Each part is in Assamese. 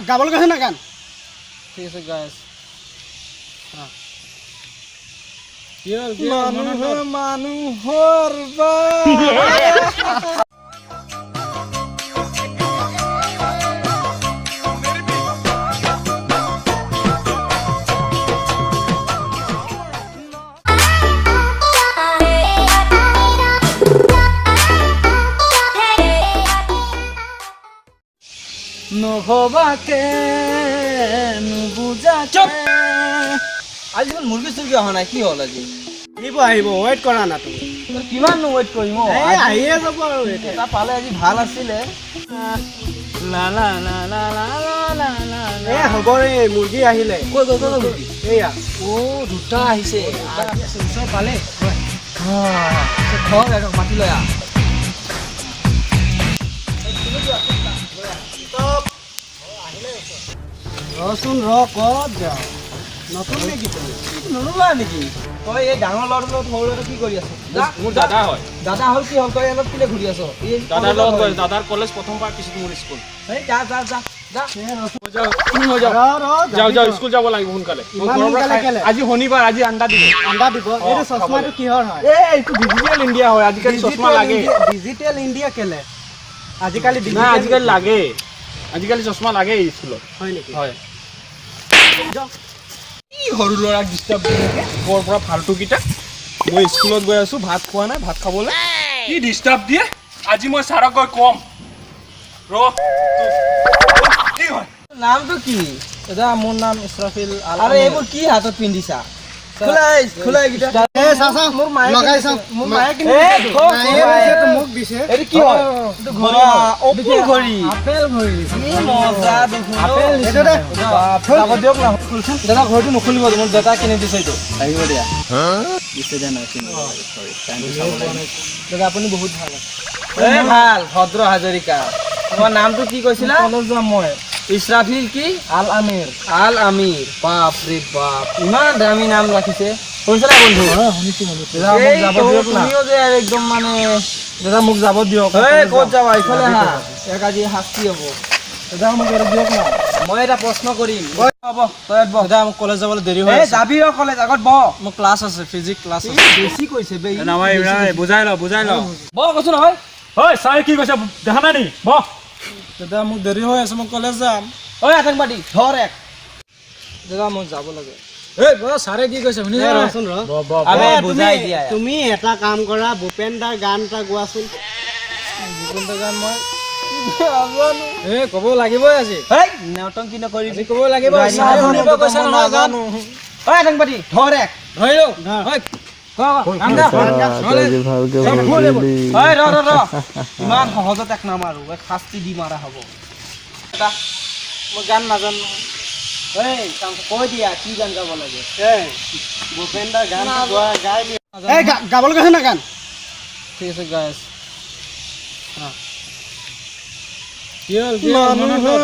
গাবলৈ গৈছে না গান ঠিক আছে গাইছ মানুহৰ নহবাকে নুবুজাকে আজি মুৰ্গী চুৰ্গী অহা নাই কি হ'ল আজি আহিব ৱেইট কৰা না তুমি কিমান ৱেইট কৰিম আহিয়ে যাব আৰু এটা পালে আজি ভাল আছিলে লা লা লা লা লা লা লা হ'ব ৰে মুৰ্গী আহিলে কৈ মুৰ্গী এয়া দুটা আহিছে ওচৰ পালে ঘৰ মাতি লৈ আহ ৰচোন ক'ত যাওঁ নতুন নেকি তুমি নলোৱা নেকি তই এই ডাঙৰ ল'ৰাটোৰ লগত সৰু ল'ৰাটো কি কৰি আছ মোৰ দাদা হয় দাদা হ'ল কি হ'ল তই অলপ কেলে ঘূৰি আছ দাদাৰ লগত গৈ দাদাৰ কলেজ প্ৰথম পাৰ পিছত মোৰ স্কুল যা যা যা যা যাওঁ স্কুল যাব লাগিব সোনকালে আজি শনিবাৰ আজি আণ্ডা দিব এইটো চশমাটো কিহৰ হয় এইটো ডিজিটেল ইণ্ডিয়া হয় আজিকালি চশমা লাগে ডিজিটেল ইণ্ডিয়া কেলে আজিকালি আজিকালি লাগে আজিকালি চশমা লাগে স্কুলত হয় নেকি হয় কি সৰু ল'ৰাক ডিষ্টাৰ্ব দি থাকে বৰ পৰা ফাল্টুকেইটা মই স্কুলত গৈ আছোঁ ভাত খোৱা নাই ভাত খাবলৈ কি ডিষ্টাৰ্ব দিয়ে আজি মই ছাৰক গৈ ক'ম কি হয় নামটো কি দাদা মোৰ নাম ইছৰাফিল আৰু এইবোৰ কি হাতত পিন্ধিছা খোলাই মোৰ মায়ে লগাই চাওঁ মোৰ মায়ে মোক দিছে এইটো কি হয় অপুল ঘড়ী আপেল ঘড়ী কি মজা দেখোন আপেল যাব দিয়ক না দাদা ঘড়ীটো নুখুলিব মোৰ দাদা কিনি দিছে এইটো আহিব দিয়া দিছে দে না দাদা আপুনি বহুত ভাল ভাল ভদ্ৰ হাজৰিকা তোমাৰ নামটো কি কৈছিলা কলেজ যাম মই ইছৰাফিল কি আল আমিৰ বাপ ৰে বাপ ইমান দামী নাম ৰাখিছে শুনিছানে বন্ধু তুমিও যে একদম মানে দাদা মোক যাব দিয়ক ক'ত যাবা ইফালে হা এক আজি শাস্তি হ'ব দাদা মোক আৰু দিয়ক না মই এটা প্ৰশ্ন কৰিম হ'ব তই বহ দাদা মোক কলেজ যাবলৈ দেৰি হৈ আছে যাবি ৰ কলেজ আগত বহ মোৰ ক্লাছ আছে ফিজিক্স ক্লাছ আছে বেছি কৈছে বে বুজাই ল বহ কৈছো নহয় হয় ছাৰ কি কৈছে দেখা নাই নি বহ দাদা মোক দেৰি হৈ আছে মই কলেজ যাম ঐ আতংবাদী ধৰ এক দাদা মই যাব লাগে ছাৰে কি কৈছে শুনি ৰচোন তুমি এটা কাম কৰা ভূপেন দাৰ গান এটা গোৱাচোন ভূপেন দাৰ গান মই ক'ব লাগিবই আজি নটংকি নকৰিবি ক'ব লাগিব শুনিব কৈছে নহয় গান ঐ আতংবাদী ধৰ এক ধৰিলো ইমান সহজত এক নামাৰো শাস্তি দি মাৰা হ'ব মই গান নাজানো কৈ দিয়া কি গান গাব লাগে ভূপেন দাৰ গান গাবলৈ গৈছে না গান ঠিক আছে গাইছ মানুহৰ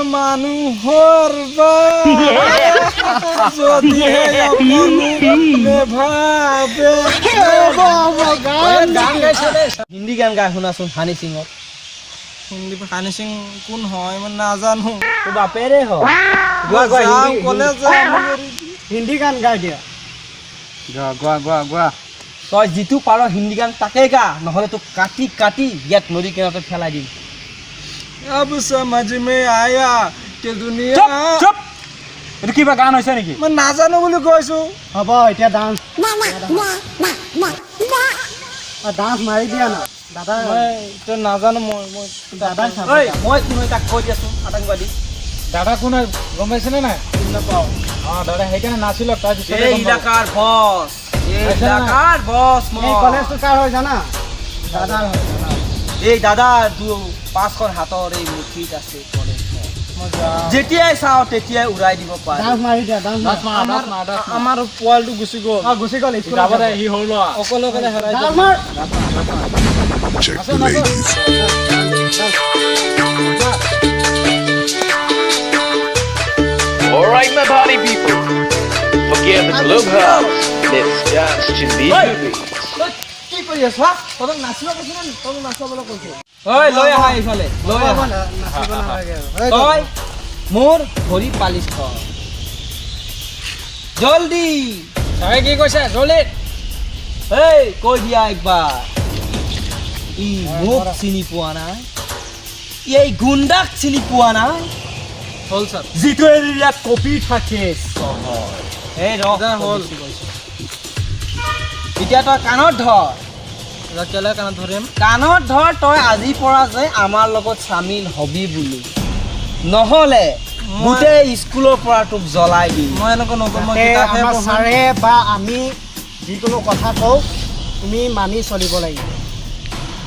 হিন্দী গান গাই শুনাচোন হানি সিঙৰ হানি সিং কোন হয় মই নাজানো তোৰ বাপেৰে হয় হিন্দী গান গাই দিয়া গোৱা তই যিটো পাৰ হিন্দী গান তাকে গা নহ'লে তোক কাটি কাটি ইয়াত নদী কিনাৰতে পেলাই দিম अब समझ में आया कि दुनिया এইটো কিবা গান হৈছে নেকি মই নাজানো বুলি কৈছো হ'ব এতিয়া ডান্স মাৰি দিয়া না দাদা তই নাজানো মই দাদাই মই কোনো তাক কৈ দিয়াচোন আতংবাদী দাদা কোন গম পাইছেনে নাই নাপাওঁ দাদা সেইকাৰণে নাছিল এই ইলাকাৰ বছ কলেজটো কাৰ হয় জানা দাদাৰ হয় এই দাদা 5খন হাতৰ এই মুঠিত আছে যেতিয়াই চাওঁ তেতিয়াই উৰাই দিব পাৰে আমাৰ পোৱালটো গুচি গ'ল সি সৰু ল'ৰা অকলে হেৰাই Check the ladies. Alright, my party people. Forget the clubhouse. Let's dance to the movies. কি কৰি আছ তই নাচিব কৈছ না তই নাচিবলৈ কৈছ ঐ লৈ আহা ইফালে লৈ আহা তই মোৰ ভৰি পালিচ কৰ জলদি ছাৰে কি কৈছে জলদি এই কৈ দিয়া একবাৰ ই মোক চিনি পোৱা নাই এই গুণ্ডাক চিনি পোৱা নাই হ'ল ছাৰ যিটো এৰিয়াত কপি থাকে চহৰ এই হ'ল এতিয়া তই কাণত ধৰ কেলে কাণত ধৰিম কাণত ধৰ তই আজিৰ পৰা যে আমাৰ লগত চামিল হবি বুলি নহ'লে গোটেই স্কুলৰ পৰা তোক জ্বলাই দিম মই এনেকুৱা নকৰোঁ মই তাতে কিতাপহে আমাৰ পঢ়িম ছাৰে বা আমি যিকোনো কথা কওঁ তুমি মানি চলিব লাগিব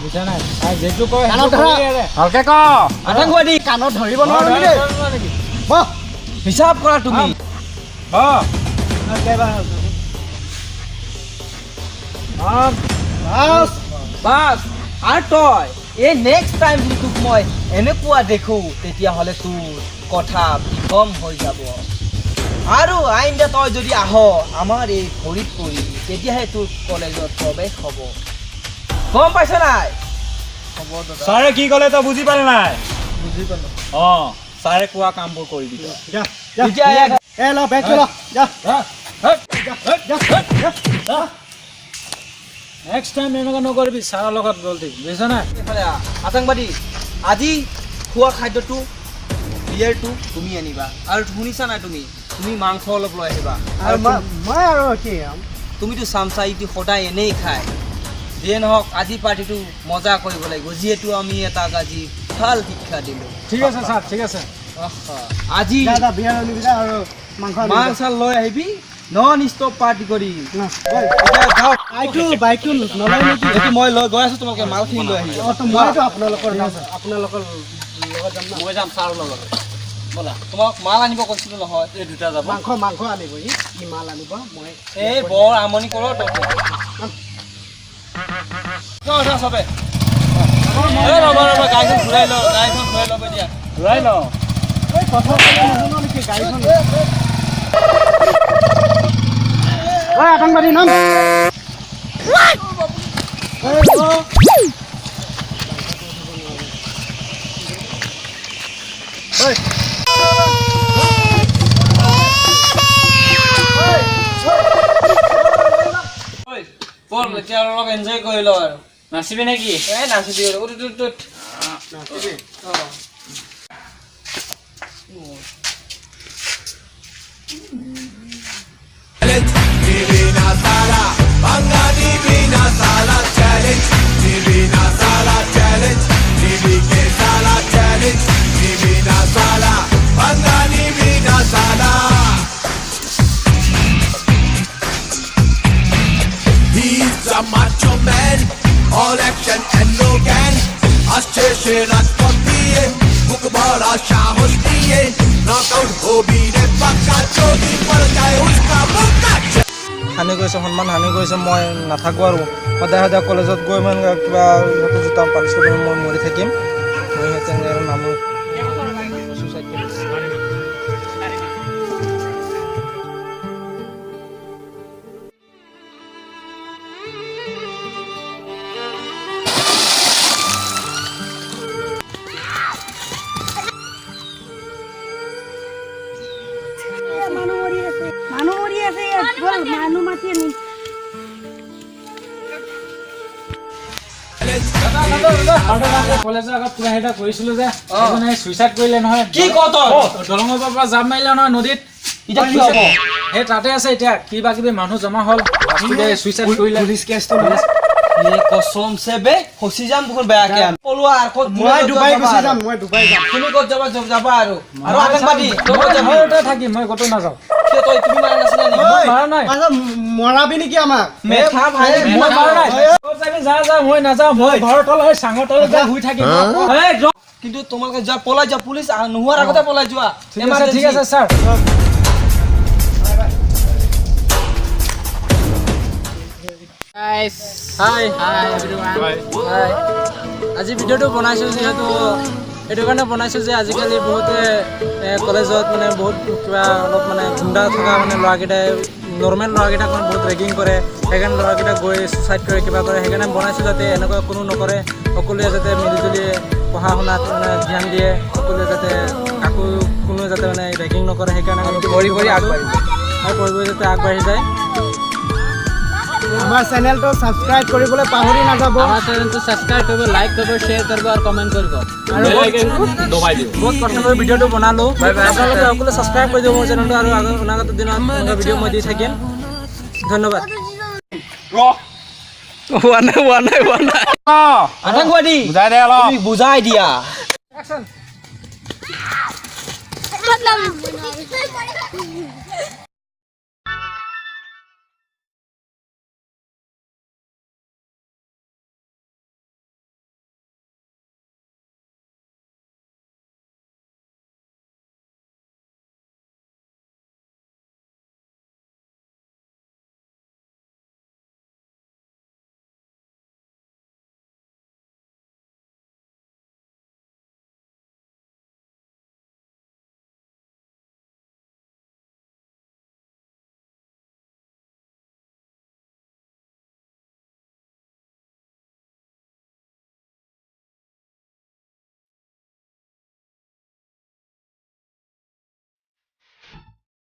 বুজা নাই ছাৰ যিটো কয় কাণত ধৰা ভালকে ক আতংকবাদী কাণত ধৰিব নোৱাৰো নেকি বহ হিচাপ কৰা তুমি বাছ আৰু তই এই নেক্সট টাইম যদি তোক মই এনেকুৱা দেখোঁ তেতিয়াহ'লে তোৰ কথা বিকম হৈ যাব আৰু আইনদা তই যদি আহ আমাৰ এই ভৰিত পৰি তেতিয়াহে তোৰ কলেজত প্ৰৱেশ হ'ব গম পাইছ নাই হ'ব দাদা ছাৰে কি ক'লে তই বুজি পালি নাই বুজি পালো অঁ ছাৰে কোৱা কামবোৰ কৰিবি যা এতিয়া এ ল বেগটো ল যা নেক্সট টাইম এনেকুৱা নকৰিবি ছাৰৰ লগত গ'ল বুজিছ নাই এইফালে আতংকবাদী আজি খোৱা খাদ্যটো বিয়েৰটো তুমি আনিবা আৰু শুনিছা নাই তুমি তুমি মাংস অলপ লৈ আহিবা আৰু মই আৰু কি তুমিতো চামচা ইটো সদায় এনেই খায় যিয়ে নহওক আজি পাৰ্টিটো মজা কৰিব লাগিব যিহেতু আমি এটাক আজি ভাল শিক্ষা দিলোঁ ঠিক আছে ছাৰ ঠিক আছে আজি যা যা বিয়াৰ আনিবি যা আৰু মাংস আনিবি মাংস লৈ আহিবি নন ষ্টপ পাৰ্টি কৰি বাইকটো নলয় নেকি এইটো মই লৈ গৈ আছোঁ তোমালোকে মালখিনি লৈ আহিবা মইতো আপোনালোকৰ লগত যাম না মই যাম ছাৰৰ লগত ব'লা তোমাক মাল আনিব কৈছিলোঁ নহয় এই দুটা যাব মাংস আনিব ই মাল আনিব মই এই বৰ আমনি কৰ তই চবে ৰ'বা গাড়ীখন ঘূৰাই লওঁ গাড়ীখন ঘূৰাই ল'ব দিয়া ঘূৰাই লওঁ এই কথা নাজানো নেকি গাড়ীখন ঐ আতংকবাদী নাম বল এতিয়া অলপ এনজয় কৰি লওঁ আৰু নাচিবি নেকি এই নাচিবি He's a macho man, all action and no gang. अच्छे से राजपथ दिए, बुक बड़ा साहस दिए, नॉकआउट हो भी ने पक्का चोटी पर जाए उसका मुक्का। হানি কৰিছে সন্মান হানি কৰিছে মই নাথাকোঁ আৰু সদায় সদায় কলেজত গৈ মানে কিবা সিহঁতে জোতা পালিচ কৰি মই মৰি থাকিম মই তেনেকৈ আৰু নামো ছুইচাইড কৰিম মানুহ মৰি আছে মানুহ মাতি আনি কলেজৰ আগত কিবা এটা কৰিছিলোঁ যে ছুইচাইড কৰিলে নহয় কি ক তই দলঙৰ পৰা জাপ মাৰিলে নহয় নদীত এতিয়া কি হ'ব সেই তাতে আছে এতিয়া কিবা কিবি মানুহ জমা হ'ল ছুইচাইড কৰিলে পুলিচ কেছটো কসম সে বে ফচি যাম দেখোন বেয়াকে আমি পলোৱা আৰু ক'ত মই ডুবাই গুচি যাম মই ডুবাই যাম তুমি ক'ত যাবা যাবা আৰু আতংকবাদী তই ক'ত যাবি মই থাকিম মই ক'তো নাযাওঁ কিয় তই তুমি মাৰা নাছিলা নেকি মাৰা নাই মৰাবি নেকি আমাক মেথা ভাই মই মাৰা নাই ক'ত যাবি যা মই নাযাওঁ মই ঘৰৰ তলত সেই চাঙৰ তলত যাই শুই থাকিম কিন্তু তোমালোকে যোৱা পলাই যোৱা পুলিচ নোহোৱাৰ আগতে পলাই যোৱা ঠিক আছে ছাৰ হাই আজি ভিডিঅ'টো বনাইছোঁ যিহেতু এইটো কাৰণে বনাইছোঁ যে আজিকালি বহুতে কলেজত মানে বহুত কিবা অলপ মানে গুণ্ডা থকা মানে ল'ৰাকেইটাই নৰ্মেল ল'ৰাকেইটাক মানে বহুত ৰেগিং কৰে সেইকাৰণে ল'ৰাকেইটাক গৈ ছুইচাইড কৰে কিবা কৰে সেইকাৰণে বনাইছোঁ যাতে এনেকুৱা কোনো নকৰে সকলোৱে যাতে মিলিজুলি পঢ়া শুনাত মানে ধ্যান দিয়ে সকলোৱে যাতে কাকো কোনো যাতে মানে ৰেগিং নকৰে সেইকাৰণে কৰি আগবাঢ়িব আৰু কৰিব যাতে আগবাঢ়ি যায় আমাৰ চেনেলটো ছাবস্ক্ৰাইব কৰিবলৈ পাহৰি নাযাব আমাৰ চেনেলটো ছাবস্ক্ৰাইব কৰিব লাইক কৰিব শ্বেয়াৰ কৰিব আৰু কমেণ্ট কৰিব আৰু দবাই দিওঁ বহুত কষ্ট কৰি ভিডিঅ'টো বনালোঁ আপোনালোকে সকলোৱে ছাবস্ক্ৰাইব কৰি দিব মোৰ চেনেলটো আৰু অনাগত দিনত এনেকুৱা ভিডিঅ' মই দি থাকিম ধন্যবাদ হোৱা নাই আতংকবাদী বুজাই দে অলপ তুমি বুজাই দিয়া मतलब